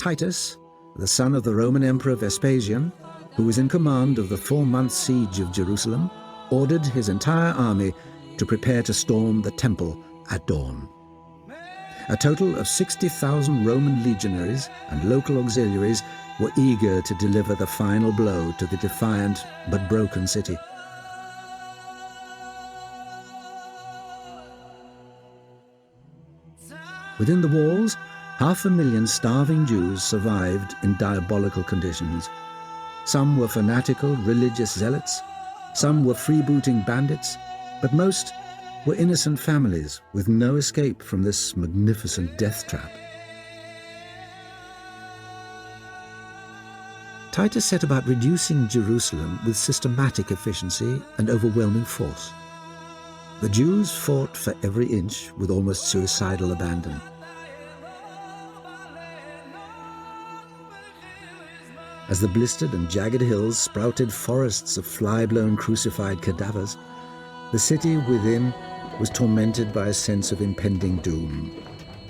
Titus, the son of the Roman Emperor Vespasian, who was in command of the 4-month siege of Jerusalem, ordered his entire army to prepare to storm the temple at dawn. A total of 60,000 Roman legionaries and local auxiliaries were eager to deliver the final blow to the defiant but broken city. Within the walls, 500,000 starving Jews survived in diabolical conditions. Some were fanatical religious zealots, some were freebooting bandits, but most were innocent families with no escape from this magnificent death trap. Titus set about reducing Jerusalem with systematic efficiency and overwhelming force. The Jews fought for every inch with almost suicidal abandon. As the blistered and jagged hills sprouted forests of fly-blown crucified cadavers, the city within was tormented by a sense of impending doom,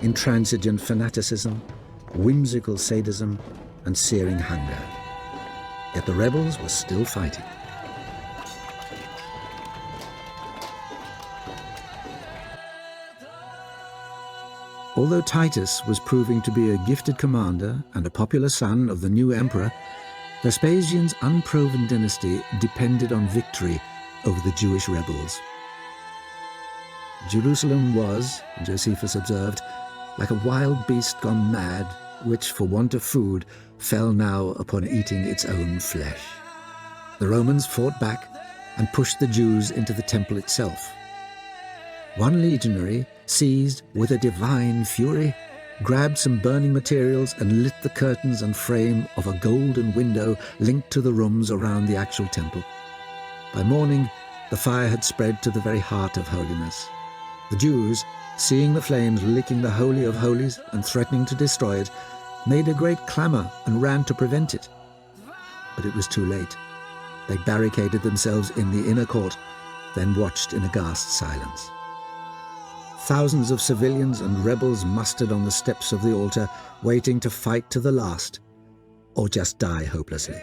intransigent fanaticism, whimsical sadism, and searing hunger. Yet the rebels were still fighting. Although Titus was proving to be a gifted commander and a popular son of the new emperor, Vespasian's unproven dynasty depended on victory over the Jewish rebels. Jerusalem was, Josephus observed, like a wild beast gone mad, which, for want of food, fell now upon eating its own flesh. The Romans fought back and pushed the Jews into the temple itself. One legionary, seized with a divine fury, grabbed some burning materials and lit the curtains and frame of a golden window linked to the rooms around the actual temple. By morning, the fire had spread to the very heart of holiness. The Jews, seeing the flames licking the Holy of Holies and threatening to destroy it, made a great clamor and ran to prevent it. But it was too late. They barricaded themselves in the inner court, then watched in aghast silence. Thousands of civilians and rebels mustered on the steps of the altar, waiting to fight to the last, or just die hopelessly.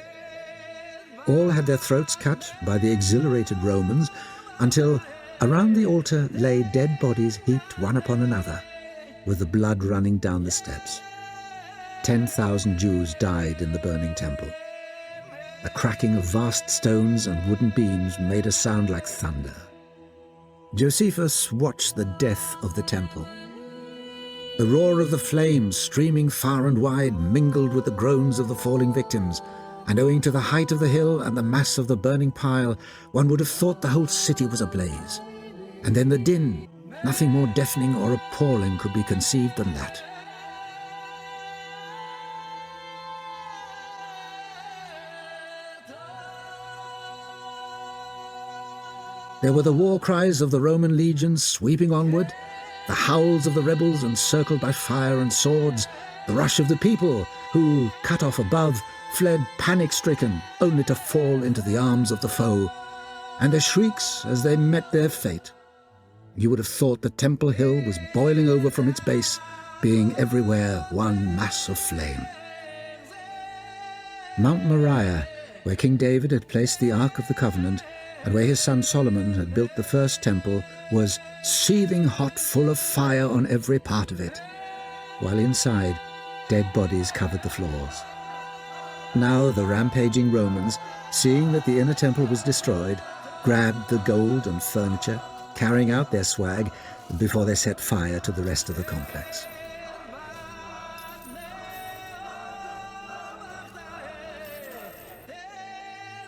All had their throats cut by the exhilarated Romans, until around the altar lay dead bodies heaped one upon another, with the blood running down the steps. 10,000 Jews died in the burning temple. The cracking of vast stones and wooden beams made a sound like thunder. Josephus watched the death of the temple. The roar of the flames streaming far and wide mingled with the groans of the falling victims, and owing to the height of the hill and the mass of the burning pile, one would have thought the whole city was ablaze. And then the din, nothing more deafening or appalling could be conceived than that. There were the war cries of the Roman legions sweeping onward, the howls of the rebels encircled by fire and swords, the rush of the people who, cut off above, fled panic-stricken only to fall into the arms of the foe, and their shrieks as they met their fate. You would have thought the Temple Hill was boiling over from its base, being everywhere one mass of flame. Mount Moriah, where King David had placed the Ark of the Covenant, and where his son Solomon had built the first temple, was seething hot, full of fire on every part of it, while inside, dead bodies covered the floors. Now the rampaging Romans, seeing that the inner temple was destroyed, grabbed the gold and furniture, carrying out their swag before they set fire to the rest of the complex.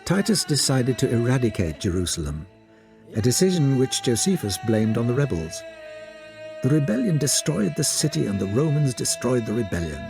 Titus decided to eradicate Jerusalem, a decision which Josephus blamed on the rebels. The rebellion destroyed the city and the Romans destroyed the rebellion.